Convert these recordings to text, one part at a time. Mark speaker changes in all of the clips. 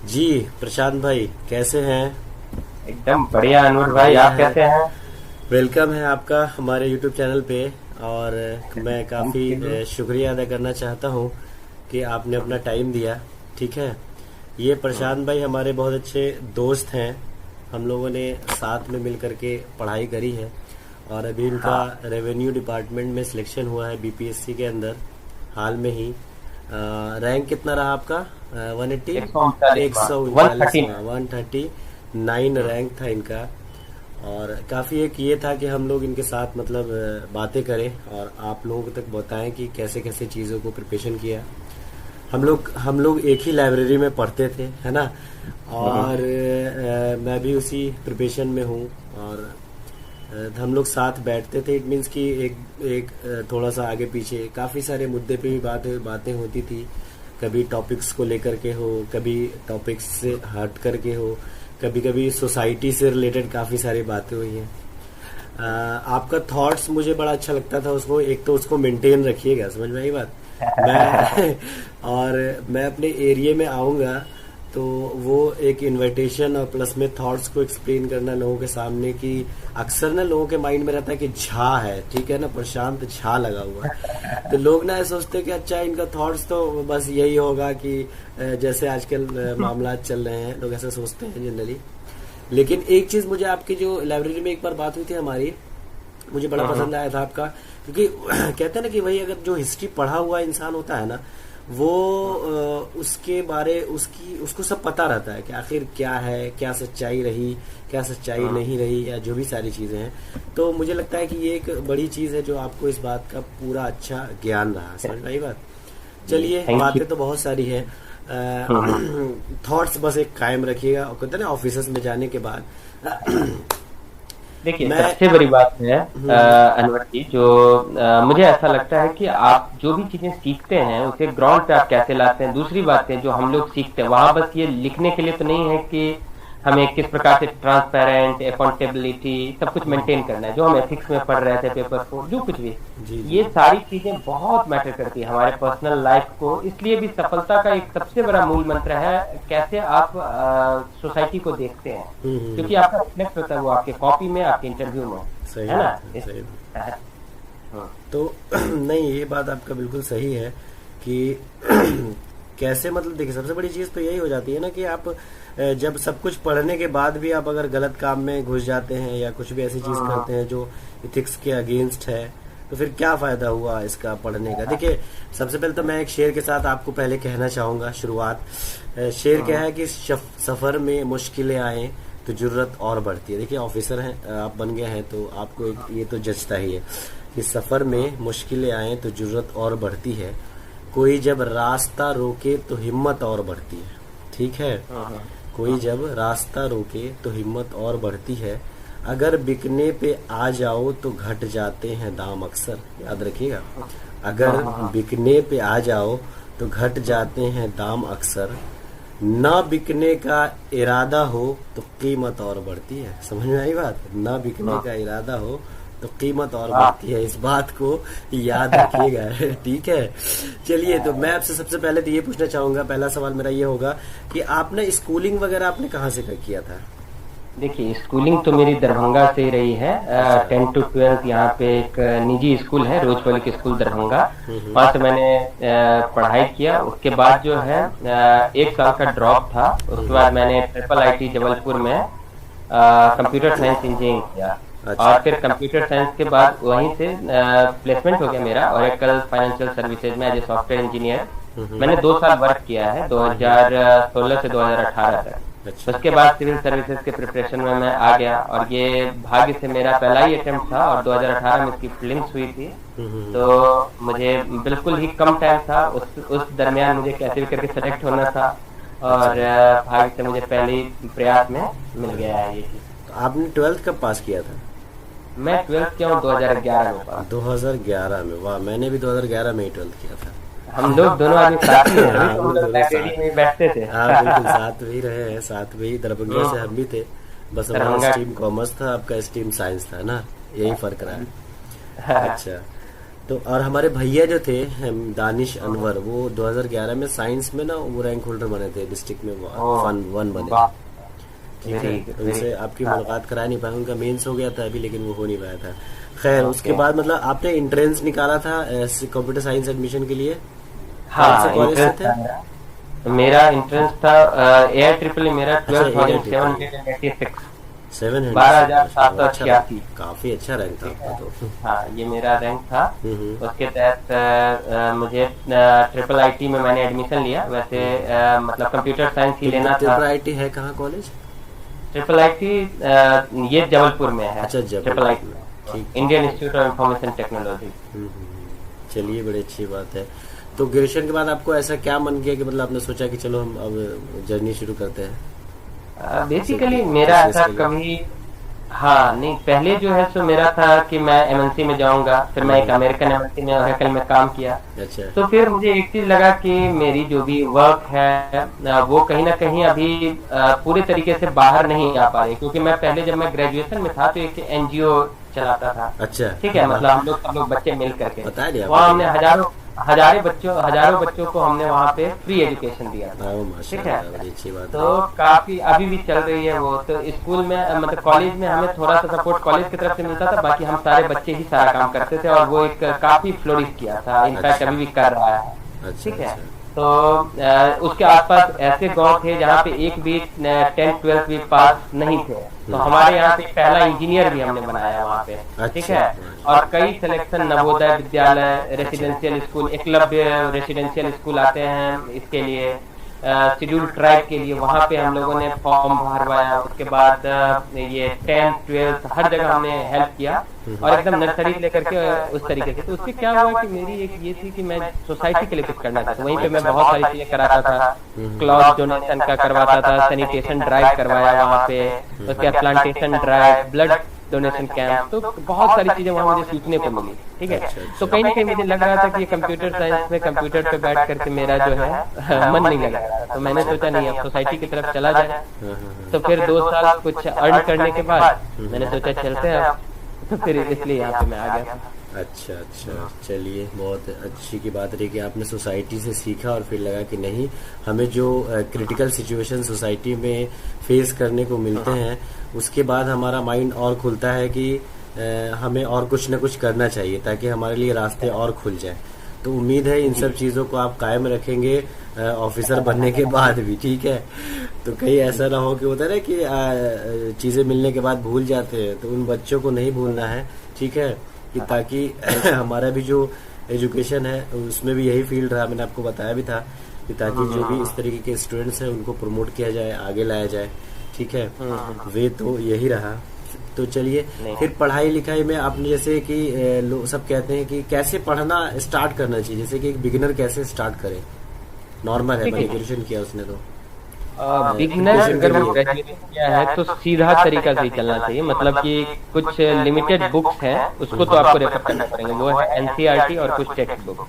Speaker 1: जी। प्रशांत भाई कैसे हैं?
Speaker 2: एकदम बढ़िया अनूर भाई,
Speaker 1: बढ़िया
Speaker 2: आप
Speaker 1: है।
Speaker 2: कैसे हैं?
Speaker 1: वेलकम है आपका हमारे यूट्यूब चैनल पे। और मैं
Speaker 2: थैंक यू।
Speaker 1: काफ़ी शुक्रिया अदा करना चाहता हूँ कि आपने अपना टाइम दिया। ठीक है। ये प्रशांत भाई हमारे बहुत अच्छे दोस्त हैं। हम लोगों ने साथ में मिल करके पढ़ाई करी है। और अभी इनका
Speaker 2: हाँ,
Speaker 1: रेवेन्यू डिपार्टमेंट में सिलेक्शन हुआ है बीपीएससी के अंदर, हाल में ही। रैंक कितना रहा आपका? 180?
Speaker 2: 139
Speaker 1: एक
Speaker 2: मार्क,
Speaker 1: सौ
Speaker 2: वन
Speaker 1: उनचालीस
Speaker 2: थर्टी
Speaker 1: में 139 रैंक था इनका। और काफ़ी एक ये था कि हम लोग इनके साथ मतलब बातें करें और आप लोगों तक बताएं कि कैसे कैसे चीज़ों को प्रिपरेशन किया। हम लोग एक ही लाइब्रेरी में पढ़ते थे, है ना। और मैं भी उसी प्रिपरेशन में हूँ। और हम लोग साथ बैठते थे। इट मीन्स कि एक एक थोड़ा सा आगे पीछे काफ़ी सारे मुद्दे पे भी बातें होती थी। कभी टॉपिक्स को लेकर के हो, कभी टॉपिक्स से हट करके हो, कभी कभी सोसाइटी से रिलेटेड काफ़ी सारी बातें हुई हैं। आपका थॉट्स मुझे बड़ा अच्छा लगता था। उसको एक तो उसको मेंटेन रखिएगा, समझ में आई बात। मैं और मैं अपने एरिया में आऊँगा तो वो एक इनविटेशन और प्लस में थॉट्स को एक्सप्लेन करना लोगों के सामने की। अक्सर ना लोगों के माइंड में रहता है कि झा है, ठीक है ना, प्रशांत झा लगा हुआ है। तो लोग ना ऐसे सोचते हैं कि अच्छा इनका थॉट्स तो बस यही होगा कि जैसे आजकल मामला चल रहे हैं, लोग ऐसा सोचते हैं जनरली। लेकिन एक चीज मुझे आपकी जो लाइब्रेरी में एक बार बात हुई थी हमारी, मुझे बड़ा पसंद आया था आपका। क्योंकि कहते हैं ना कि भाई अगर जो हिस्ट्री पढ़ा हुआ इंसान होता है ना, वो उसके बारे उसकी उसको सब पता रहता है कि आखिर क्या है, क्या सच्चाई रही, क्या सच्चाई नहीं रही, या जो भी सारी चीजें हैं। तो मुझे लगता है कि ये एक बड़ी चीज है जो आपको इस बात का पूरा अच्छा ज्ञान रहा। समझ में आई बात। चलिए,
Speaker 2: थैंक यू।
Speaker 1: बातें तो बहुत सारी हैं। थॉट्स बस एक कायम रखिएगा। और कहते हैं ना ऑफिस में जाने के बाद
Speaker 2: देखिए,
Speaker 1: मैं
Speaker 2: सबसे बड़ी बात है अनवर जी, जो मुझे ऐसा लगता है कि आप जो भी चीजें सीखते हैं उसे ग्राउंड पे आप कैसे लाते हैं। दूसरी बात है जो हम लोग सीखते हैं वहां बस ये लिखने के लिए तो नहीं है कि हमें किस प्रकार से ट्रांसपेरेंट अकाउंटेबिलिटी सब कुछ मेंटेन करना है, जो हम एथिक्स में पढ़ रहे थे, पेपर 4 जो कुछ भी,
Speaker 1: जी जी
Speaker 2: ये सारी चीजें बहुत मैटर करती है हमारे पर्सनल लाइफ को। इसलिए भी सफलता का एक सबसे बड़ा मूल मंत्र है कैसे आप सोसाइटी को देखते हैं, क्योंकि आपका रिफ्लेक्ट होता है वो आपके कॉपी में, आपके इंटरव्यू में,
Speaker 1: सही
Speaker 2: है ना।
Speaker 1: बात है, सही बात। तो नहीं, ये बात आपका बिल्कुल सही है कि कैसे मतलब देखिए, सबसे बड़ी चीज़ तो यही हो जाती है ना कि आप जब सब कुछ पढ़ने के बाद भी आप अगर गलत काम में घुस जाते हैं या कुछ भी ऐसी चीज़ करते हैं जो इथिक्स के अगेंस्ट है, तो फिर क्या फ़ायदा हुआ इसका पढ़ने का। देखिए, सबसे पहले तो मैं एक शेर के साथ आपको पहले कहना चाहूँगा शुरुआत। शेर क्या है कि सफ़र में मुश्किलें आए तो जुर्रत और बढ़ती है। देखिए, ऑफिसर हैं आप, बन गए हैं, तो आपको ये तो जचता ही है कि सफ़र में मुश्किलें आए तो जुर्रत और बढ़ती है। कोई जब रास्ता रोके तो हिम्मत और बढ़ती है। ठीक है। कोई जब रास्ता रोके तो हिम्मत और बढ़ती है। अगर बिकने पे आ जाओ तो घट जाते हैं दाम अक्सर। याद रखिएगा, अगर बिकने पे आ जाओ तो घट जाते हैं दाम अक्सर। ना बिकने का इरादा हो तो कीमत और बढ़ती है। समझ में आई बात। ना बिकने का इरादा हो तो कीमत और बढ़ती है। इस बात को याद रखिएगा। ठीक है। चलिए, तो मैं आपसे सबसे पहले तो ये पूछना चाहूंगा, पहला सवाल मेरा ये होगा कि आपने स्कूलिंग वगैरह आपने कहाँ से किया था?
Speaker 2: देखिए, स्कूलिंग तो मेरी दरभंगा से ही रही है।
Speaker 1: अच्छा।
Speaker 2: 10 to 12 यहाँ पे एक निजी स्कूल है, रोज पब्लिक स्कूल दरभंगा, वहाँ से मैंने पढ़ाई किया। उसके बाद जो है 1 साल का ड्रॉप था। उसके बाद मैंने ट्रिपल आईटी जबलपुर में कंप्यूटर साइंस इंजीनियरिंग किया।
Speaker 1: अच्छा।
Speaker 2: और फिर कंप्यूटर साइंस के बाद वहीं से प्लेसमेंट हो गया मेरा ओरेकल फाइनेंशियल सर्विसेज में एज ए सॉफ्टवेयर इंजीनियर। मैंने 2 साल वर्क किया है, 2016 से 2018 तक।
Speaker 1: अच्छा।
Speaker 2: उसके बाद सिविल सर्विसेज के प्रिपरेशन में मैं आ गया, और ये भाग्य से मेरा पहला ही अटेम्प्ट था, और 2018 में इसकी प्रीलिम्स हुई थी। तो मुझे बिल्कुल ही कम टाइम था, उस दरमियान मुझे कैसे भी करके सेलेक्ट होना था,
Speaker 1: अच्छा।
Speaker 2: और भाग्य से मुझे पहले ही प्रयास में मिल गया है ये चीज।
Speaker 1: तो आपने 12th कब पास किया था?
Speaker 2: मैं 12th किया हूँ 2011 में पास।
Speaker 1: 2011 में? वाह, मैंने भी 2011 में ही 12th किया था।
Speaker 2: हम लोग दोनों आदमी साथ ही हैं,
Speaker 1: हाँ,
Speaker 2: अभी तो
Speaker 1: हम
Speaker 2: हम लोग
Speaker 1: दोनों
Speaker 2: लाइब्रेरी में ही
Speaker 1: साथ।
Speaker 2: बैठते थे।
Speaker 1: हाँ बिल्कुल, साथ में ही रहे हैं, साथ में ही। दरभंगा से हम भी थे। बस हमारा
Speaker 2: दरभंगा।
Speaker 1: स्ट्रीम कॉमर्स था, आपका स्ट्रीम साइंस था ना, यही फर्क रहा है। अच्छा। तो और हमारे भैया जो थे दानिश अनवर, वो 2011 में साइंस में ना वो रैंक होल्डर बने थे, डिस्ट्रिक्ट में
Speaker 2: ओह,
Speaker 1: वन बने
Speaker 2: वाह,
Speaker 1: थे। ठीक है,
Speaker 2: वेरी
Speaker 1: तो
Speaker 2: वेरी
Speaker 1: उनसे आपकी
Speaker 2: हाँ,
Speaker 1: मुलाकात करा नहीं पाया, उनका मेंस हो गया था अभी, लेकिन वो हो नहीं पाया था। खैर उसके
Speaker 2: ओके।
Speaker 1: बाद मतलब आपने एंट्रेंस निकाला था कंप्यूटर साइंस एडमिशन के लिए, कौन से
Speaker 2: हाँ,
Speaker 1: कॉलेज से
Speaker 2: इंटरेस्ट
Speaker 1: थे?
Speaker 2: था मेरा। मेरा इंटरेस्ट था एयर ट्रिपल मेरा
Speaker 1: अच्छा,
Speaker 2: twelve
Speaker 1: air
Speaker 2: thousand
Speaker 1: triple
Speaker 2: seven hundred and eighty six
Speaker 1: 700,
Speaker 2: 12,788।
Speaker 1: अच्छा काफी अच्छा रैंक था
Speaker 2: ठीक
Speaker 1: आपका
Speaker 2: है,
Speaker 1: तो।
Speaker 2: हाँ, ये मेरा रैंक था।
Speaker 1: हम्म।
Speaker 2: उसके तहत मुझे ट्रिपल आईटी में मैंने एडमिशन लिया। वैसे मतलब कंप्यूटर साइंस ही लेना था।
Speaker 1: त्रिपुरा आईटी है कहाँ कॉलेज?
Speaker 2: ट्रिपल आईटी ये जबलपुर में है।
Speaker 1: अच्छा,
Speaker 2: ट्रिपल
Speaker 1: जबलपुर में,
Speaker 2: आईटी
Speaker 1: ठीक।
Speaker 2: Indian institute of information technology.
Speaker 1: चलिए बड़ी अच्छी बात है। तो ग्रेजुएशन के बाद आपको ऐसा क्या मन किया कि मतलब आपने सोचा कि चलो हम अब जर्नी शुरू करते हैं?
Speaker 2: बेसिकली मेरा
Speaker 1: किस चीज
Speaker 2: ऐसा
Speaker 1: के लिए?
Speaker 2: कभी, हाँ नहीं, पहले जो है सो मेरा था कि मैं एमएनसी में जाऊंगा। फिर मैं एक अमेरिकन एमएनसी में ओरेकल में काम किया।
Speaker 1: अच्छा।
Speaker 2: तो फिर मुझे एक चीज लगा कि मेरी जो भी वर्क है वो कहीं ना कहीं अभी पूरे तरीके से बाहर नहीं आ पा रही, क्योंकि मैं पहले जब मैं ग्रेजुएशन में था तो एक एनजीओ चलाता था।
Speaker 1: अच्छा,
Speaker 2: ठीक है, मतलब हम लोग सब लोग बच्चे मिल करके
Speaker 1: बताया नहीं
Speaker 2: वहाँ
Speaker 1: आपने?
Speaker 2: हमने हजारों बच्चों को हमने वहाँ पे फ्री एजुकेशन दिया था।
Speaker 1: हाँ,
Speaker 2: ठीक है,
Speaker 1: माशाल्लाह बड़ी अच्छी बात
Speaker 2: तो
Speaker 1: है।
Speaker 2: काफी अभी भी चल रही है वो। तो स्कूल में मतलब कॉलेज में हमें थोड़ा सा सपोर्ट कॉलेज की तरफ से मिलता था, बाकी हम सारे बच्चे ही सारा काम करते थे, और वो एक काफी फ्लोरिश किया था, इनफैक्ट अभी भी कर रहा है।
Speaker 1: अच्छा
Speaker 2: ठीक है,
Speaker 1: अच्छा।
Speaker 2: तो उसके आसपास ऐसे गांव थे जहाँ पे एक भी 10th 12th भी पास नहीं थे। तो हमारे यहाँ से पहला इंजीनियर भी हमने बनाया वहाँ पे। ठीक
Speaker 1: अच्छा,
Speaker 2: है, और कई selection Navodaya Vidyalaya, residential school, Eklavya residential school आते हैं इसके लिए, शेड्यूल ट्राइब के लिए, वहाँ पे हम लोगों ने फॉर्म भरवाया। उसके बाद ये 10th 12th हर जगह हमने हेल्प किया, और एकदम नर्सरी लेकर के उस तरीके से। तो उससे क्या हुआ कि मेरी एक ये थी कि मैं सोसाइटी के लिए कुछ करना चाहता था। वहीं पे मैं बहुत सारी चीजें कराता था, क्लॉथ डोनेशन का करवाता था, सैनिटेशन ड्राइव करवाया वहाँ पे, उसके बाद plantation drive, blood donation camp, तो बहुत सारी चीजें वहाँ मुझे सीखने को मिली। ठीक है, तो कहीं ना कहीं मुझे लग रहा था कि ये कंप्यूटर साइंस में कंप्यूटर पे बैठ करके मेरा जो है मन नहीं लग रहा था। तो मैंने सोचा नहीं, अब सोसाइटी की तरफ चला जाए। तो फिर 2 साल कुछ अर्न करने के बाद मैंने सोचा चलते हैं अब। तो फिर इसलिए यहाँ पे मैं आ गया था।
Speaker 1: अच्छा अच्छा, चलिए बहुत अच्छी की बात रही कि आपने सोसाइटी से सीखा और फिर लगा कि नहीं, हमें जो क्रिटिकल सिचुएशन सोसाइटी में फेस करने को मिलते हैं उसके बाद हमारा माइंड और खुलता है कि हमें और कुछ न कुछ करना चाहिए ताकि हमारे लिए रास्ते और खुल जाए। तो उम्मीद है इन सब चीज़ों को आप कायम रखेंगे ऑफिसर बनने के बाद भी। ठीक है, तो कहीं ऐसा ना हो कि होता है ना कि चीज़ें मिलने के बाद भूल जाते हैं, तो उन बच्चों को नहीं भूलना है। ठीक है, कि ताकि हमारा भी जो एजुकेशन है उसमें भी यही फील्ड रहा, मैंने आपको बताया भी था कि ताकि जो भी इस तरीके के स्टूडेंट्स हैं उनको प्रमोट किया जाए, आगे लाया जाए। ठीक है, वे तो यही रहा। तो चलिए फिर पढ़ाई लिखाई में आपने जैसे कि लोग सब कहते हैं कि कैसे पढ़ना स्टार्ट करना चाहिए, जैसे कि एक बिगिनर कैसे स्टार्ट करे। नॉर्मल है, मैंने ग्रेजुएशन किया उसने तो
Speaker 2: बिगनर अगर वो ग्रेजुएशन किया है तो सीधा तरीका से ही चलना चाहिए। मतलब कि कुछ लिमिटेड बुक्स हैं उसको तो आपको रेफर करना पड़ेंगे, वो है एनसीईआरटी और कुछ टेक्स्ट बुक।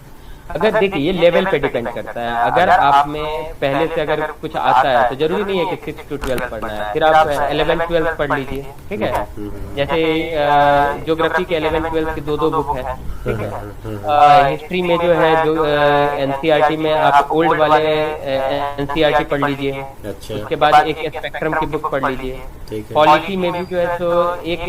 Speaker 2: अगर देखिए ये लेवल पे डिपेंड करता है। अगर आप में पहले से अगर कुछ आता है तो जरूरी नहीं है कि 6 to 12 पढ़ना है, फिर आप 11 12 पढ़ लीजिए। ठीक है, जैसे ज्योग्राफी के 11 12 की 2 बुक है। ठीक है, हिस्ट्री में जो है जो एनसीईआरटी में आप ओल्ड वाले एनसीईआरटी पढ़ लीजिए।
Speaker 1: अच्छा,
Speaker 2: उसके बाद एक स्पेक्ट्रम की बुक पढ़ लीजिए। पॉलिटी में भी जो है तो एक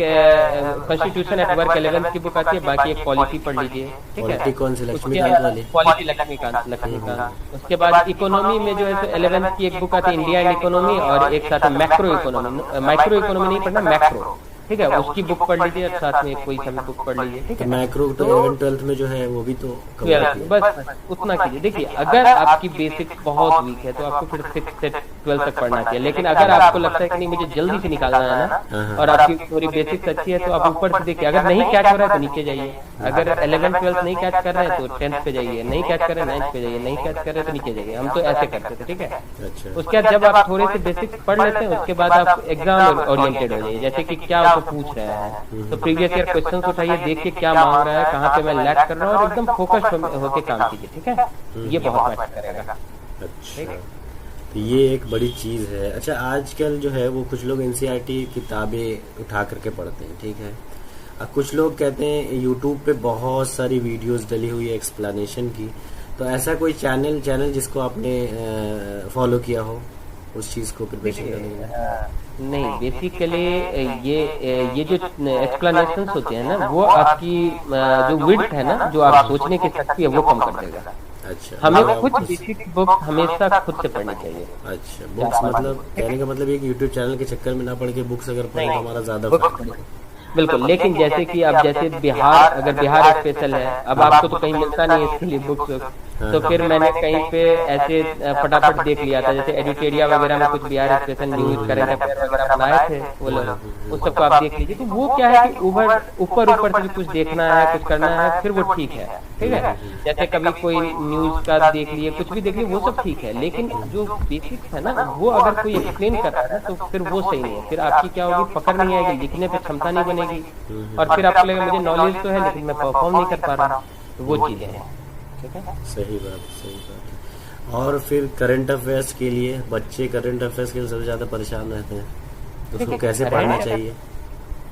Speaker 2: कॉन्स्टिट्यूशन एट वर्क 11 की बुक आती है, बाकी एक पॉलिटी पढ़ लीजिए। ठीक है,
Speaker 1: कौन सी, लक्ष्मीकांत वाली?
Speaker 2: पॉलिटी लक्ष्मीकांत। उसके बाद इकोनॉमी में जो है तो 11th की एक बुक आती है इंडिया एंड इकोनॉमी, और एक साथ मैक्रो इकोनॉमी। माइक्रो इकोनॉमी नहीं पढ़ना, मैक्रो। ठीक है, उसकी बुक पढ़ लीजिए और साथ में कोई सा बुक पढ़ लीजिए। ठीक है,
Speaker 1: मैक्रो तो 11 12 में जो है वो भी तो
Speaker 2: बस उतना कीजिए। देखिए अगर आपकी बेसिक बहुत वीक है तो आपको फिर 6 से 12 तक पढ़ना चाहिए। लेकिन अगर आपको लगता है कि नहीं मुझे जल्दी से निकालना है ना, और आपकी थोड़ी बेसिक्स अच्छी है, तो आप ऊपर से देखिए। अगर नहीं कैच हो रहा है तो नीचे जाइए। अगर 11 12 नहीं कैच कर रहे हैं तो 10th पे जाइए, नहीं कैच कर रहे हैं 9th पे जाइए, नहीं कैच कर रहे हैं तो नीचे जाइए। हम तो ऐसे करते थे। ठीक है, उसके बाद जब आप थोड़े से बेसिक्स पढ़ लेते हैं उसके बाद आप एग्जाम ओरिएंटेड हो जाइए। जैसे कि क्या आपको पूछ रहे हैं तो प्रीवियस ईयर क्वेश्चन उठाइए, देखिए क्या मांग रहा है, कहाँ पे मैं लैग कर रहा हूँ, और एकदम फोकस्ड होके काम कीजिए। ठीक है, ये बहुत मैटर करेगा।
Speaker 1: अच्छा, तो ये एक बड़ी चीज है। अच्छा, आजकल जो है वो कुछ लोग एनसीईआरटी किताबें उठा करके पढ़ते हैं। ठीक है, कुछ लोग कहते हैं यूट्यूब पे बहुत सारी वीडियोस डली हुई है एक्सप्लेनेशन की, तो ऐसा कोई चैनल जिसको आपने फॉलो किया हो उस चीज को प्रिपरेशन करने के लिए?
Speaker 2: नहीं, बेसिकली ये जो एक्सप्लेनेशंस होते हैं ना, वो आपकी जो विड्थ है ना, जो आप सोचने की शक्ति है, वो कम कर देगा।
Speaker 1: अच्छा,
Speaker 2: हमें खुद बेसिक बुक हमेशा खुद से पढ़नी चाहिए।
Speaker 1: अच्छा, बुक्स मतलब कहने का मतलब ये कि यूट्यूब चैनल के चक्कर में ना पड़ के बुक्स अगर पढ़ें तो हमारा ज्यादा फायदा है।
Speaker 2: बिल्कुल, लेकिन जैसे कि अब जैसे बिहार, अगर बिहार स्पेशल है, अब आपको तो कहीं मिलता नहीं है इसके लिए बुक्स, तो फिर मैंने कहीं पे ऐसे फटाफट देख लिया था, जैसे एडिटोरिया वगैरह में कुछ Bihar special news current affair वगैरह बनाए थे वो लोग, उस सबको आप देख लीजिए। तो वो क्या है कि ऊपर से भी कुछ देखना है, कुछ करना है, फिर वो ठीक है, ठीक है। जैसे कभी कोई न्यूज का देख लिए, कुछ भी देख लिए, वो सब ठीक है, लेकिन जो बेसिक्स है ना, वो अगर कोई एक्सप्लेन कर रहा है तो फिर वो सही नहीं है। फिर आपकी क्या होगी, पकड़ नहीं आएगी, लिखने पे क्षमता नहीं बनेगी, और फिर आपको लगेगा मुझे नॉलेज तो है लेकिन मैं परफॉर्म नहीं कर पा रहा। तो वो चीजें हैं।
Speaker 1: सही बात, सही बात है। और फिर करंट अफेयर्स के लिए, बच्चे करंट अफेयर्स के लिए सबसे ज्यादा परेशान रहते हैं, तो उसको कैसे पढ़ना चाहिए?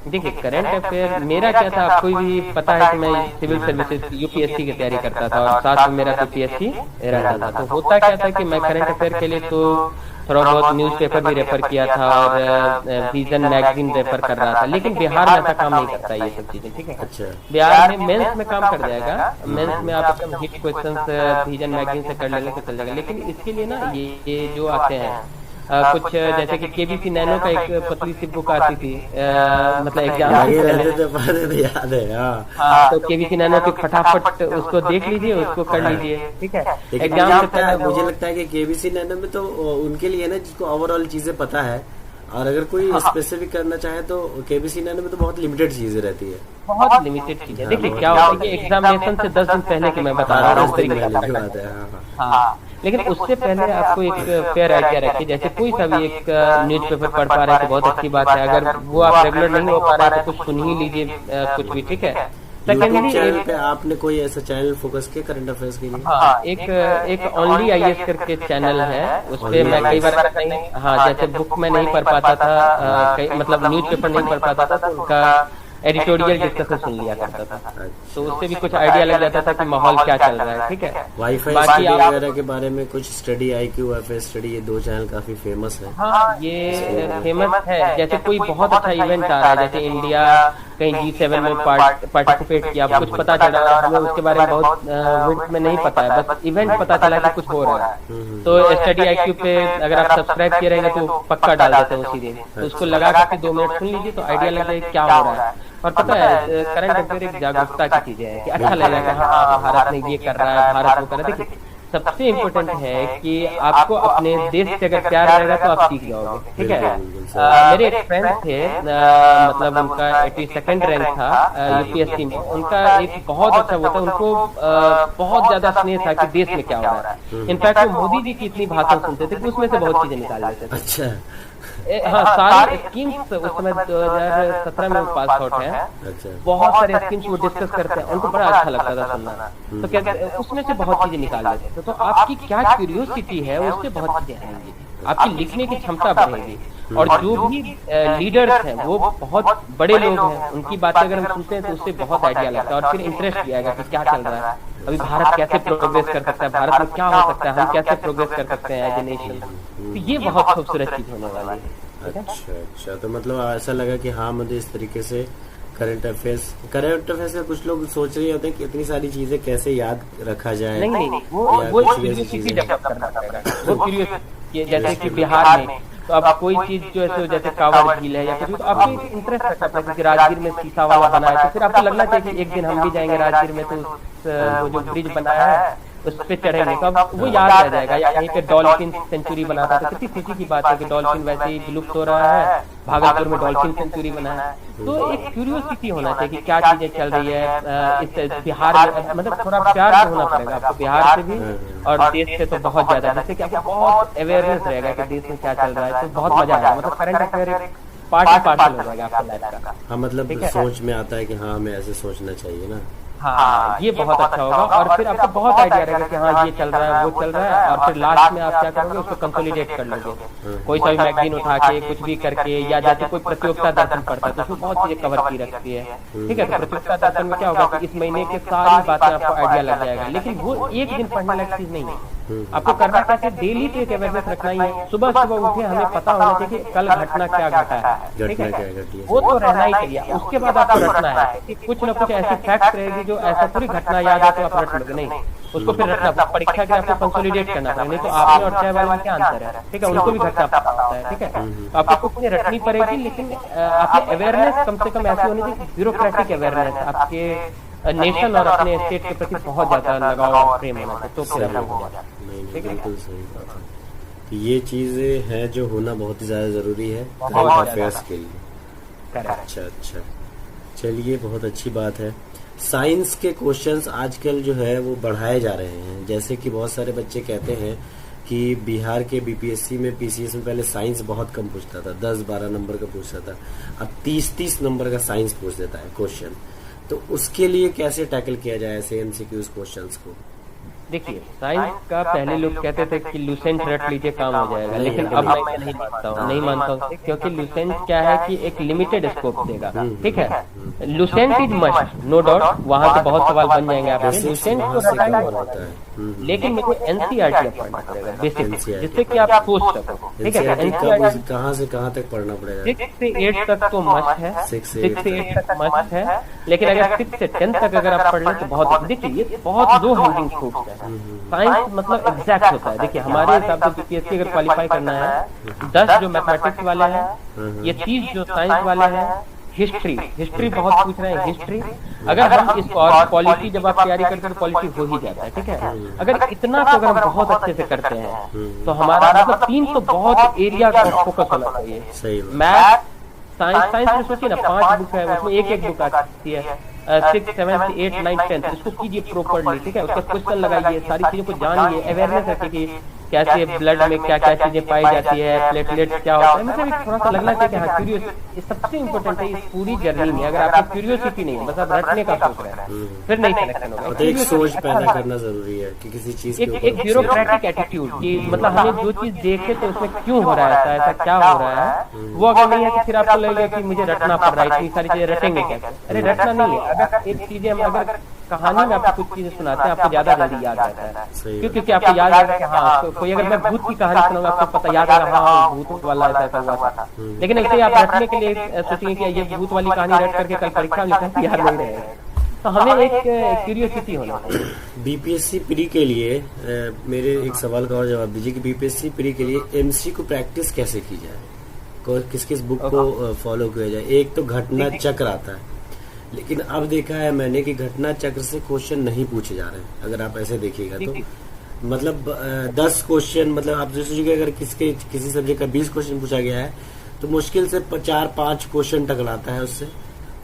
Speaker 2: देखिए, करंट अफेयर मेरा क्या था, आपको भी पता है कि मैं सिविल सर्विसेज यूपीएससी की तैयारी करता था और साथ में मेरा पीपीएससी रहता था। तो होता क्या था कि मैं करंट अफेयर के लिए तो थोड़ा बहुत न्यूज़पेपर भी रेफर किया था और विजन मैगजीन रेफर कर रहा था, लेकिन बिहार में ऐसा काम नहीं करता ये सब चीजें, ठीक है।
Speaker 1: अच्छा,
Speaker 2: बिहार में मेंस में काम कर जाएगा, मेंस में आप एकदम हिट क्वेश्चंस विजन मैगजीन से कर लेंगे तो चल जाएगा। लेकिन इसके लिए ना ये जो आते हैं कुछ, जैसे कि केबीसी नैनो का एक पतली सी बुक आती थी, मतलब एग्जाम
Speaker 1: याद है।
Speaker 2: हाँ, तो केबीसी नैनो की फटाफट उसको देख लीजिए, उसको कर लीजिए, ठीक है।
Speaker 1: एग्जाम से पहले मुझे लगता है कि केबीसी नैनो में तो उनके लिए ना जिसको ओवरऑल चीजें पता है, और अगर कोई स्पेसिफिक करना चाहे तो केबीसी नैनो में तो बहुत लिमिटेड चीजें रहती है,
Speaker 2: बहुत लिमिटेड चीजें। देखिए क्या होता है, एग्जामिनेशन से 10 दिन पहले की मैं बता रहा हूँ, लेकिन उससे पहले आपको एक फेयर आइडिया रखिए। जैसे कोई सा भी एक न्यूज़पेपर पढ़ पा रहे हैं तो बहुत अच्छी बात है, अगर वो आप रेगुलर नहीं हो पा रहे हैं तो कुछ सुन ही लीजिए, कुछ भी, ठीक है।
Speaker 1: सेकेंडली चैनल पे आपने कोई ऐसा चैनल फोकस किया करंट अफेयर्स के लिए?
Speaker 2: हाँ, एक ओनली आईएएस करके चैनल है, उस पे मैं कई बार हाँ, जैसे बुक में नहीं पढ़ पाता था, मतलब न्यूज़पेपर नहीं पढ़ पाता था, तो उनका एडिटोरियल डिस्कशन सुन लिया करता था, तो उससे भी कुछ आइडिया लग जाता था कि माहौल क्या चल रहा है, ठीक है।
Speaker 1: वाईफाई स्टडी वगैरह के बारे में कुछ स्टडी, IQ एफएस स्टडी, ये 2 चैनल काफी फेमस है।
Speaker 2: हाँ, ये फेमस है। जैसे कोई बहुत अच्छा इवेंट आ रहा है, जैसे इंडिया कहीं G7 में पार्टिसिपेट किया, कुछ पता चल रहा है, हमें उसके बारे में बहुत विड्थ में नहीं पता है, बस इवेंट पता चला कि कुछ हो रहा है, तो स्टडी IQ पे अगर आप सब्सक्राइब किए रहेंगे तो पक्का डाल देते हैं उसी दिन, तो उसको लगा के 2 मिनट सुन लीजिए तो आइडिया लग जाए क्या हो रहा है। और पता है, करंट अफेयर एक जागरूकता की चीजें है कि अच्छा लगेगा, हाँ भारत में ये कर रहा है, भारत वो कर रहा है। देखिए, सबसे इम्पोर्टेंट है कि आपको अपने देश से अगर प्यार रहेगा तो आप सीख जाओगे, ठीक है। मेरे एक फ्रेंड थे, मतलब उनका 82nd रैंक था यूपीएससी में, उनका एक बहुत अच्छा वो था, उनको बहुत ज्यादा स्नेह था कि देश में क्या हो रहा है। इनफैक्ट वो मोदी जी की इतनी भाषण सुनते थे कि उसमें से बहुत चीजें निकाल लेते थे।
Speaker 1: अच्छा,
Speaker 2: हाँ, सारी स्कीम्स उस समय 2017 में वो पास आउट है, बहुत सारे स्कीम्स वो डिस्कस करते हैं, उनको बड़ा अच्छा लगता था सुनना, तो क्या उसमें से बहुत चीजें निकाल लेते थे। तो आपकी क्या क्यूरियोसिटी है, उससे बहुत चीजें आएंगी, आपकी लिखने की क्षमता बढ़ेगी। और जो भी लीडर्स हैं वो बहुत बड़े लोग हैं, उनकी बातें अगर हम सुनते हैं तो उससे बहुत आइडिया लगता है, और फिर इंटरेस्ट भी आएगा कि क्या चल रहा है, अभी भारत कैसे प्रोग्रेस कर सकता है, भारत में क्या हो सकता है, हम कैसे प्रोग्रेस कर सकते हैं एज ए नेशन। तो ये बहुत खूबसूरत चीज होने वाली है।
Speaker 1: अच्छा, तो मतलब ऐसा लगा कि हाँ, मुझे इस तरीके से करंट अफेयर्स का कुछ लोग सोच रहे होते हैं कि इतनी सारी चीजें कैसे याद रखा जाए।
Speaker 2: नहीं, वो क्यूरियोसिटी डेवलप करना पड़ेगा, वो क्यूरियोसिटी। जैसे कि बिहार में तो अब कोई चीज जो है, जैसे कावड़ झील है या कुछ, तो आपको इंटरेस्ट रखता है कि राजगीर में शीशा वाला बना है, तो फिर आपको लगना चाहिए कि एक दिन हम भी जाएंगे राजगीर में, तो वो जो ब्रिज बनाया है उस पे चढ़ेंगे, तो अब वो याद रह जाएगा। या यहीं पे डॉल्फिन सेंचुरी बनाता था, कितनी खुशी की बात है कि डॉल्फिन वैसे ही विलुप्त हो रहा है, भागलपुर में डॉल्फिन सेंचुरी बना है। तो एक क्यूरियोसिटी होना चाहिए कि क्या चीजें चल रही है इस बिहार में, मतलब थोड़ा प्यार तो होना पड़ेगा आपको बिहार से भी और देश से तो बहुत ज्यादा, जैसे कि आपको बहुत अवेयरनेस रहेगा कि देश में क्या चल रहा है, तो बहुत मजा आएगा। मतलब करंट अफेयर पार्ट हो जाएगा आपकी लाइफ का।
Speaker 1: हाँ, मतलब सोच में आता है कि हाँ, हमें ऐसे सोचना चाहिए ना।
Speaker 2: हाँ ये बहुत अच्छा होगा, और फिर आपको बहुत आइडिया रहेगा कि हाँ ये चल रहा है, वो चल रहा है, और फिर लास्ट में आप क्या करोगे, उसको कंसोलिडेट कर लोगे। कोई सा भी मैगजीन उठा के कुछ भी करके, या जैसे कोई प्रतियोगिता दर्शन पड़ता है तो उसमें बहुत चीजें कवर की रखती है, ठीक है। तो प्रतियोगिता दर्शन में क्या होगा कि इस महीने की सारी बातें आपको आइडिया लग जाएगा, लेकिन वो एक दिन पढ़ने लायक चीज नहीं है। आपको करना कैसे, डेली तो एक अवेयरनेस रखना ही है। सुबह सुबह उठे हमें पता होना चाहिए कि कल घटना क्या घटा है, ठीक है, वो तो रहना ही चाहिए। उसके बाद आपको रटना है कि कुछ ना कुछ ऐसी फैक्ट रहेगी जो ऐसा पूरी घटना याद है तो आप रट लोगे, नहीं उसको फिर रटना परीक्षा के आपको कंसोलिडेट करना पड़ेगा, नहीं तो आपने और चाय वाले में क्या अंतर है, ठीक है, उनको भी घटना पता होता है, ठीक है। तो आपको कुछ रटनी पड़ेगी, लेकिन आपकी अवेयरनेस कम से कम ऐसी होनी चाहिए, ब्यूरोक्रेटिक अवेयरनेस, आपके नेशन और अपने स्टेट के प्रति बहुत ज्यादा लगाव और प्रेम होना चाहिए, तो फिर आप हो जाए।
Speaker 1: बिल्कुल सही बात है। तो ये चीजें हैं जो होना बहुत ही ज्यादा जरूरी है करंट अफेयर्स के लिए। अच्छा, चलिए बहुत अच्छी बात है। साइंस के क्वेश्चंस आजकल जो है वो बढ़ाए जा रहे हैं, जैसे कि बहुत सारे बच्चे कहते हैं कि बिहार के बीपीएससी में, पीसीएस में पहले साइंस बहुत कम पूछता था, 10-12 नंबर का पूछता था, अब 30-30 नंबर का साइंस पूछ देता है क्वेश्चन। तो उसके लिए कैसे टैकल किया जाए ऐसे एमसीक्यूज क्वेश्चंस को?
Speaker 2: देखिए साइंस का पहले लोग कहते थे कि लूसेंट रट लीजिए काम हो जाएगा, लेकिन अब मैं नहीं मानता हूँ, क्योंकि लूसेंट क्या है कि एक लिमिटेड स्कोप देगा, ठीक है। Lucent is must, no doubt, वहां से बहुत सवाल बन जाएंगे आपके, लूसेंट को रटाएंगे, लेकिन मुझे एनसीईआरटी पढ़ना पड़ेगा बेसिक, जिससे कि आप सोच सको, ठीक है।
Speaker 1: एनसीईआरटी कहाँ से कहाँ तक पढ़ना पड़ेगा?
Speaker 2: 6 से 8 तक तो मस्ट है, 6 से 8 तक मस्ट है, लेकिन अगर 6 से 10 तक अगर आप पढ़ लें तो बहुत, देखिए ये बहुत लो हैंगिंग फ्रूट्स है। साइंस मतलब एग्जैक्ट होता है। देखिए हमारे हिसाब से बीपीएससी अगर क्वालिफाई करना है, 10 जो मैथमेटिक्स वाले हैं, ये 30 जो साइंस वाले हैं, हिस्ट्री बहुत पूछ रहे हैं, हिस्ट्री अगर हम इस पॉलिटी जब आप तैयारी करते हैं तो पॉलिटी हो ही जाता है, ठीक है। अगर इतना तो अगर हम बहुत अच्छे से करते हैं तो हमारा मतलब 3 तो बहुत एरिया का फोकस होना चाहिए। मैथ, साइंस में सोचिए ना 5 बुक है, उसमें एक बुक आती है, 6, 7, 8, 9, 10, इसको कीजिए प्रॉपर्ली, ठीक है। उसका क्वेश्चन लगाइए, सारी चीजों को जानिए, अवेयरनेस रखिए कि कैसे ब्लड में क्या क्या चीजें पाई जाती है, प्लेटलेट क्या होता है, मतलब एक थोड़ा सा लगना चाहिए कि हाँ क्यूरियस, ये सबसे इम्पोर्टेंट है इस पूरी जर्नी में। अगर आपको क्यूरियोसिटी नहीं है, बस आप रटने का सोच रहे हैं, फिर नहीं सिलेक्शन होगा।
Speaker 1: तो एक सोच पैदा करना जरूरी है कि किसी चीज के ऊपर,
Speaker 2: एक ब्यूरोक्रेटिक एटीट्यूड कि मतलब हमें जो चीज देखे तो उसमें क्यों हो रहा है ऐसा क्या हो रहा है, वो अगर नहीं है तो फिर आपको लगेगा कि मुझे रटना पड़ रहा है, इतनी सारी चीजें रटेंगे कैसे? अरे रटना नहीं है, अगर एक चीजें हम अगर कहानी में आपको कुछ चीजें सुनाते हैं आपको ज्यादा जल्दी याद रहता है, क्योंकि आपको याद आएगा कि हाँ कोई अगर मैं भूत की कहानी सुनाऊंगा आपको पता याद आएगा हाँ भूत वाला ऐसा हुआ था। लेकिन ऐसे आप रटने के लिए सोचेंगे कि ये भूत वाली कहानी रट करके कल परीक्षा में लिखा याद नहीं रहेगा। तो हमें एक क्यूरियोसिटी होना चाहिए।
Speaker 1: बीपीएससी प्री के लिए मेरे एक सवाल का और जवाब दीजिए कि बीपीएससी प्री के लिए एमसी को प्रैक्टिस कैसे की जाए, किस किस बुक को फॉलो किया जाए? एक तो घटना चक्र आता है, लेकिन अब देखा है मैंने कि घटना चक्र से क्वेश्चन नहीं पूछे जा रहे हैं। अगर आप ऐसे देखिएगा तो मतलब 10 क्वेश्चन, मतलब आप सोचिए अगर किसी सब्जेक्ट का 20 क्वेश्चन पूछा गया है तो मुश्किल से 4-5 क्वेश्चन टकराता है उससे,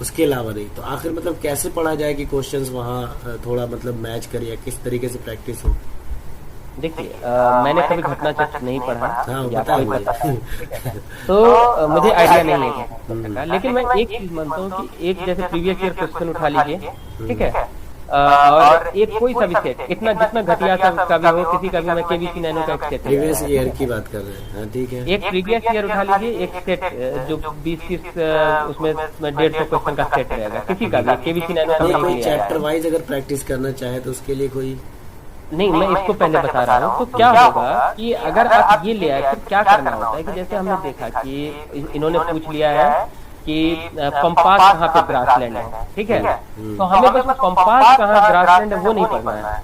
Speaker 1: उसके अलावा नहीं। तो आखिर मतलब कैसे पढ़ा जाए कि क्वेश्चंस वहाँ थोड़ा मतलब मैच करे, या किस तरीके से प्रैक्टिस हो?
Speaker 2: देखिए मैंने कभी घटना चक्र नहीं पढ़ा, या कोई पता तो मुझे आइडिया नहीं है, लेकिन मैं एक चीज मानता हूँ कि एक जैसे प्रीवियस ईयर क्वेश्चन उठा लीजिए, ठीक है, और एक कोई सा भी सेट, इतना जितना घटिया का भी हो, किसी का भी, मैं केबीसी नैनो का एक सेट,
Speaker 1: प्रीवियस ईयर की बात कर रहे हैं, ठीक है,
Speaker 2: एक प्रीवियस ईयर उठा लीजिए, एक सेट जो 20 उसमें 150 क्वेश्चन का सेट रहेगा, किसी का भी केबीसी नैनो का।
Speaker 1: चैप्टर वाइज अगर प्रैक्टिस करना चाहे तो उसके लिए कोई
Speaker 2: नहीं, मैं इसको पहले बता रहा हूँ। तो क्या होगा कि अगर आप ये ले आए फिर क्या करना होता है कि जैसे हमने देखा कि इन्होंने पूछ लिया है कि पंपास कहाँ पे ग्रासलैंड है, ठीक है, तो हमें बस पंपास कहाँ ग्रासलैंड है वो नहीं पढ़ना है,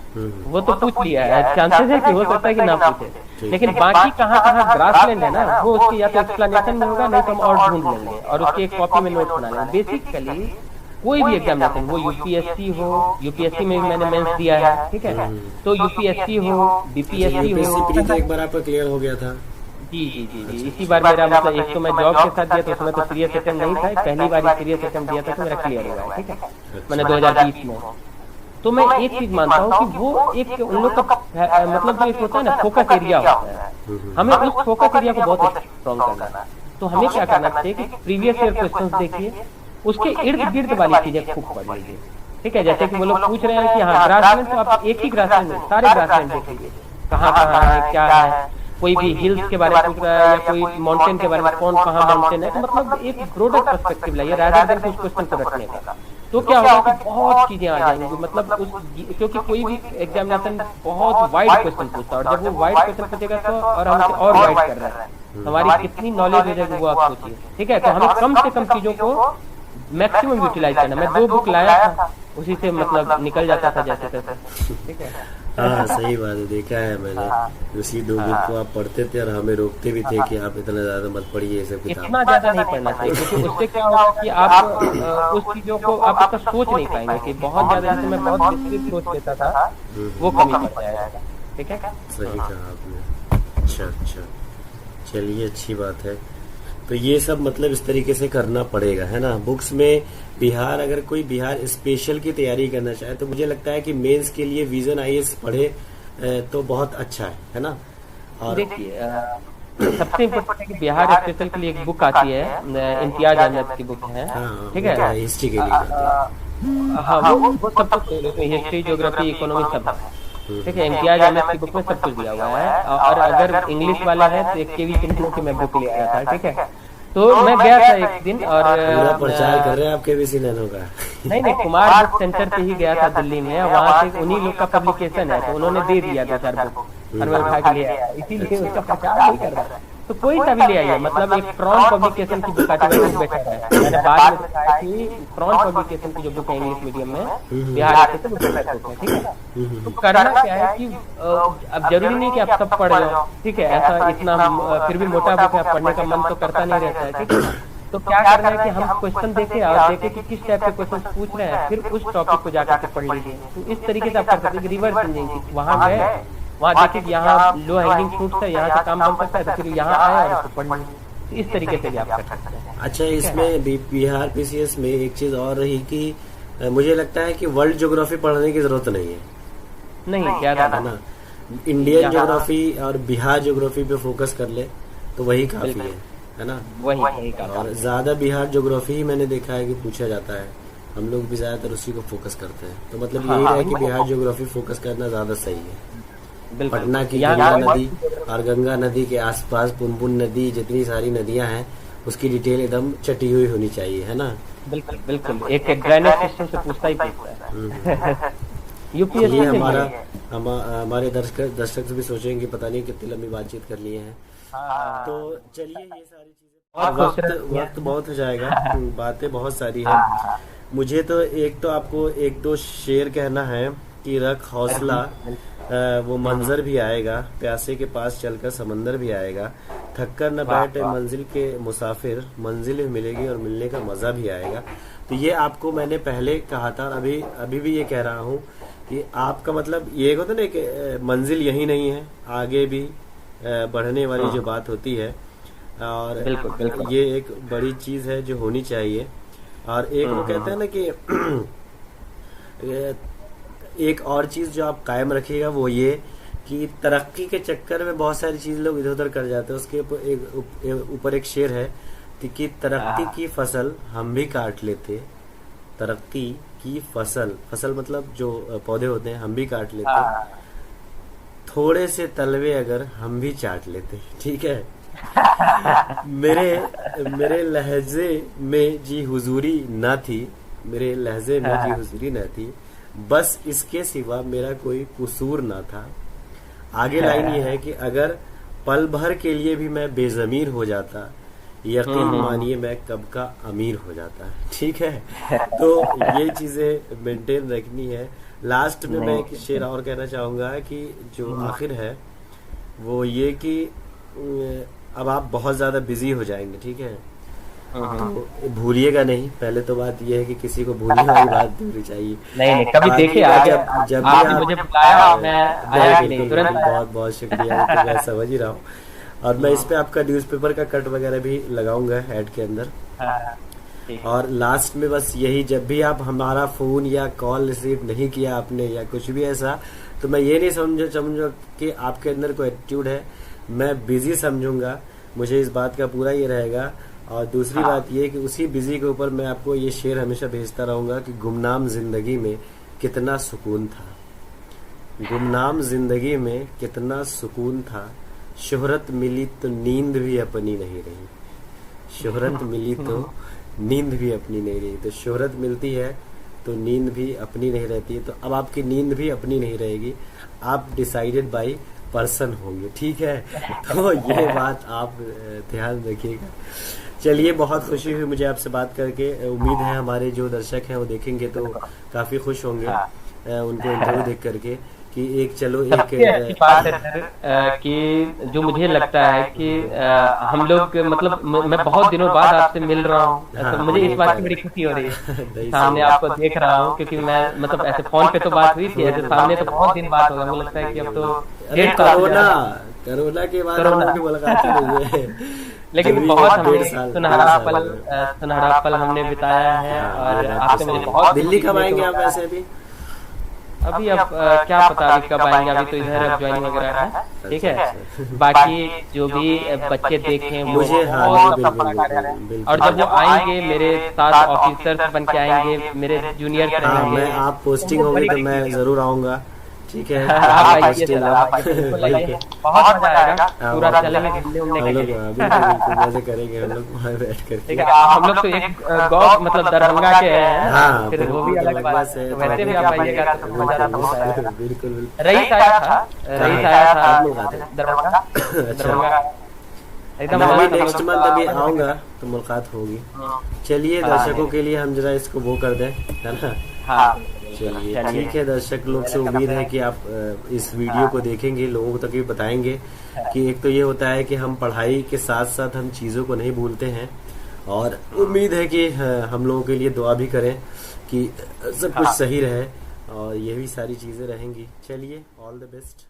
Speaker 2: वो तो पूछ लिया है, चांसेस है कि हो सकता है कि ना पूछे, लेकिन बाकी कहाँ कहाँ ग्रासलैंड है ना वो उसके या तो एक्सप्लेनेशन में होगा, नहीं तो हम और ढूंढ लेंगे और उसके एक कॉपी में नोट बना लेंगे। बेसिकली कोई भी एग्जामिनेशन, वो यूपीएससी हो, यूपीएससी में मैंने मेंस दिया है, ठीक है, तो यूपीएससी हो, बीपीएससी हो,
Speaker 1: एक बार आपका क्लियर हो गया था?
Speaker 2: जी जी जी जी, इसी बार मेरा मतलब एक तो मैं जॉब के साथ दिया तो उसमें तो सीरियस अटेम्प्ट नहीं था, पहली बार सीरियस अटेम्प्ट दिया था तो मेरा क्लियर हो गया, ठीक है, मैंने 2020 में। तो मैं एक चीज मानता हूँ कि वो एक उन लोग का मतलब जो एक होता है ना फोकस एरिया होता है, हमें उस फोकस एरिया को बहुत स्ट्रॉन्ग करना है। तो हमें क्या करना चाहिए कि प्रीवियस ईयर क्वेश्चन देखिए, उसके इर्द गिर्द वाली चीजें खूब पढ़ लीजिए, ठीक है, जैसे कि वो लोग पूछ रहे हैं कि हाँ ग्रासलैंड, तो आप एक ही ग्रासलैंड में सारे ग्रासलैंड देख लीजिए, कहाँ कहाँ है, क्या है। कोई भी हिल्स के बारे में पूछ रहा है या कोई माउंटेन के बारे में, कौन कहाँ माउंटेन है, तो मतलब एक ब्रॉडर पर्सपेक्टिव लाइए रादर देन उस क्वेश्चन को रखने का। तो क्या होगा कि बहुत चीजें आ जाएंगी, मतलब उस, क्योंकि कोई भी एग्जामिनेशन बहुत वाइड क्वेश्चन पूछता है, और जब वो वाइड क्वेश्चन पूछेगा तो और हम उसे और वाइड कर रहे हैं, हमारी कितनी नॉलेज हो जाएगी वो आप सोचिए। ठीक है, तो हमें कम से कम चीजों को मैक्सिमम यूटिलाइज करना। मैं 2 बुक लाया था, उसी से मतलब निकल जाता था जैसे तैसे। ठीक है,
Speaker 1: हाँ सही बात है, देखा है मैंने। उसी 2 बुक को आप पढ़ते थे और हमें रोकते भी थे कि आप इतना ज्यादा मत पढ़िए ये सब किताब।
Speaker 2: इतना ज्यादा नहीं पढ़ना चाहिए, क्योंकि उससे क्या होगा कि आप उस चीजों को आप उसका सोच नहीं पाएंगे, कि बहुत ज्यादा, जैसे मैं बहुत विस्तृत सोच लेता था वो कमी पड़ जाएगा। ठीक है,
Speaker 1: सही कहा आपने। अच्छा अच्छा, चलिए अच्छी बात है। तो ये सब मतलब इस तरीके से करना पड़ेगा, है ना। बुक्स में बिहार, अगर कोई बिहार स्पेशल की तैयारी करना चाहे तो मुझे लगता है कि मेंस के लिए विजन आईएएस पढ़े तो बहुत अच्छा है ना। और
Speaker 2: देखिए सबसे इम्पोर्टेंट है कि बिहार स्पेशल के लिए एक बुक आती है, इम्तियाज अहमद की बुक है।
Speaker 1: हाँ,
Speaker 2: ठीक है,
Speaker 1: हिस्ट्री के लिए करते
Speaker 2: हाँ वो सब कुछ हिस्ट्री, ज्योग्राफी, इकोनॉमी सब है। ठीक है, इम्तियाज अहमद की बुक में सब कुछ दिया हुआ है। और अगर इंग्लिश वाला है तो एक केवी सिन्हा की मैं बुक ले आया था। ठीक है, तो मैं गया था एक दिन, और
Speaker 1: पूरा प्रचार कर रहे हैं आपके भी सिन्हा का।
Speaker 2: नहीं, कुमार बुक सेंटर पे ही गया था दिल्ली में, वहाँ से उन्हीं लोग का पब्लिकेशन है, तो उन्होंने दे दिया 2-4 बुक, और मैं उठा के ले आया, इसीलिए उसका प्रचार नहीं कर रहा। तो कोई सा भी ले आइए, मतलब एक प्रॉन पब्लिकेशन की बुक आती है, बेटर है। मैंने बाद में बताया कि प्रॉन पब्लिकेशन की जो बुक है इंग्लिश मीडियम में बिहार के, तो बेटर बुक है। ठीक है, तो करना क्या है कि अब जरूरी नहीं कि आप सब पढ़ लो। ठीक है, ऐसा इतना फिर भी मोटा बुक है, पढ़ने का मन तो करता नहीं रहता है। ठीक है, तो क्या करना है कि हम क्वेश्चन देखें और देखें कि किस टाइप के क्वेश्चन पूछ रहे हैं, फिर उस टॉपिक को जाकर के पढ़ लीजिए। तो इस तरीके से आप कर सकते हैं, रिवर्स इंजीनियरिंग। वहाँ गए, वहाँ देखे कि यहाँ लो हैंगिंग फ्रूट्स है, यहाँ से काम बन सकता है, तो फिर यहाँ आए और उसको पढ़ लीजिए। इस तरीके से भी आप कर सकते हैं।
Speaker 1: अच्छा, इसमें बिहार पीसीएस में एक चीज और रही कि मुझे लगता है कि वर्ल्ड ज्योग्राफी पढ़ने की जरूरत नहीं है।
Speaker 2: नहीं, ज्यादा
Speaker 1: है ना, इंडियन ज्योग्राफी और बिहार ज्योग्राफी पे फोकस कर ले तो वही काफी है ना।
Speaker 2: वही
Speaker 1: और ज्यादा बिहार ज्योग्राफी ही मैंने देखा है कि पूछा जाता है, हम लोग भी ज्यादातर उसी को फोकस करते हैं। तो मतलब यही है कि बिहार ज्योग्राफी फोकस करना ज्यादा सही है। पटना की गंगा नदी और गंगा नदी के आसपास पुनपुन नदी, जितनी सारी नदियां हैं उसकी डिटेल एकदम चटी हुई होनी चाहिए, है ना।
Speaker 2: बिल्कुल बिल्कुल, एक ड्रेनेज सिस्टम से पूछता ही पूछता है। यूपीएससी
Speaker 1: ये हमारे दर्शक भी सोचेंगे पता नहीं कितनी लंबी बातचीत कर लिए हैं। तो चलिए, ये सारी चीजें वक्त बहुत हो जाएगा, बातें बहुत सारी हैं। मुझे तो आपको 1-2 शेर कहना है कि रख हौसला, वो मंजर भी आएगा, प्यासे के पास चलकर समंदर भी आएगा, थककर न बैठ मंजिल के मुसाफिर, मंजिल भी मिलेगी और मिलने का मजा भी आएगा। तो ये आपको मैंने पहले कहा था, और अभी भी ये कह रहा हूँ कि आपका मतलब ये होता ना कि मंजिल यही नहीं है, आगे भी बढ़ने वाली जो बात होती है, और बिल्कुल ये एक बड़ी चीज है जो होनी चाहिए। और एक वो कहते हैं ना कि एक और चीज जो आप कायम रखिएगा वो ये कि तरक्की के चक्कर में बहुत सारी चीज लोग इधर उधर कर जाते हैं। उसके ऊपर एक शेर है कि तरक्की की फसल हम भी काट लेते, तरक्की की फसल मतलब जो पौधे होते हैं हम भी काट लेते, थोड़े से तलवे अगर हम भी चाट लेते। ठीक है, मेरे लहजे में जी हुजूरी न थी, मेरे लहजे में जी हुजूरी न थी, बस इसके सिवा मेरा कोई कसूर ना था। आगे लाइन ये है कि अगर पल भर के लिए भी मैं बेजमीर हो जाता, यकीन मानिए मैं कब का अमीर हो जाता। ठीक है, तो ये चीजें मेंटेन रखनी है। लास्ट में मैं एक शेर और कहना चाहूंगा कि जो आखिर है वो ये कि अब आप बहुत ज्यादा बिजी हो जाएंगे। ठीक है, तो भूलिएगा नहीं, पहले तो बात यह है कि किसी को भूलने वाली बात होनी चाहिए।
Speaker 2: नहीं, कभी देखिए
Speaker 1: जब भी आप
Speaker 2: मुझे बुलाया, मैं आया नहीं, तुरंत
Speaker 1: बहुत बहुत शुक्रिया, तो मैं समझ ही रहा हूँ। और मैं इस पे आपका न्यूज़पेपर का कट वगैरह भी लगाऊंगा ऐड के अंदर। और लास्ट में बस यही, जब भी आप हमारा फोन या कॉल रिसीव नहीं किया आपने या कुछ भी ऐसा, तो मैं ये नहीं समझो कि आपके अंदर कोई एटीट्यूड है, मैं बिजी समझूंगा। मुझे इस बात का पूरा ये रहेगा, और दूसरी बात ये कि उसी बिजी के ऊपर मैं आपको ये शेर हमेशा भेजता रहूंगा कि गुमनाम जिंदगी में कितना सुकून था, गुमनाम जिंदगी में कितना सुकून था, शोहरत मिली तो नींद भी अपनी नहीं रही, शोहरत मिली तो नींद भी अपनी नहीं रही। तो शोहरत मिलती है तो नींद भी अपनी नहीं रहती है। तो अब आपकी नींद भी अपनी नहीं रहेगी, आप डिसाइडेड बाय पर्सन होंगे, ठीक है। तो ये बात आप ध्यान रखिएगा। चलिए, बहुत खुशी हुई मुझे आपसे बात करके। उम्मीद है हमारे जो दर्शक हैं वो देखेंगे तो काफी खुश होंगे उनको इंटरव्यू देख करके कि एक चलो एक
Speaker 2: अच्छी बात है सर कि जो मुझे लगता है कि हम लोग मतलब मैं बहुत दिनों बाद आपसे मिल रहा हूँ।
Speaker 1: हाँ,
Speaker 2: तो मुझे इस बात की बड़ी खुशी हो रही है, सामने आपको देख रहा हूँ, क्योंकि मैं मतलब ऐसे फोन पे तो बात हुई थी, ऐसे सामने तो बहुत दिन बात होगा। मुझे लगता है कि अब तो
Speaker 1: कोरोना के बाद मुलाकात नहीं है
Speaker 2: लेकिन बहुत हमने सुनहरा पल हमने बिताया है। और आपसे मुझे बहुत
Speaker 1: दिल्ली कब आएंगे आप वैसे
Speaker 2: अभी अब क्या पता अभी कब आएंगे, अभी तो इधर अब ज्वाइनिंग वगैरह है, ठीक है। बाकी जो भी बच्चे देखें
Speaker 1: मुझे
Speaker 2: और जब वो आएंगे मेरे साथ ऑफिसर बन के आएंगे, मेरे जूनियर
Speaker 1: मैं आप पोस्टिंग होगी तो मैं जरूर आऊंगा, ठीक है।
Speaker 2: बहुत मजा आएगा, पूरा चलेंगे घूमने उमने के लिए,
Speaker 1: मजे करेंगे हम लोग वहाँ बैठ कर।
Speaker 2: ठीक है, हम लोग तो एक गाँव मतलब दरभंगा के हैं, फिर वो भी अलग बात है। वैसे भी आप आइएगा तो मजा आता है।
Speaker 1: बिल्कुल।
Speaker 2: रईस आया था दरभंगा एकदम।
Speaker 1: मैं नेक्स्ट मंथ अभी आऊंगा तो मुलाकात होगी। चलिए, दर्शकों के लिए हम जरा इसको वो कर दें, है ना।
Speaker 2: हाँ,
Speaker 1: चलिए ठीक है। दर्शक लोग से उम्मीद है कि आप इस वीडियो को देखेंगे, लोगों तक भी बताएंगे कि एक तो ये होता है कि हम पढ़ाई के साथ साथ हम चीज़ों को नहीं भूलते हैं, और उम्मीद है कि हम लोगों के लिए दुआ भी करें कि सब कुछ सही रहे, और ये भी सारी चीज़ें रहेंगी। चलिए, ऑल द बेस्ट।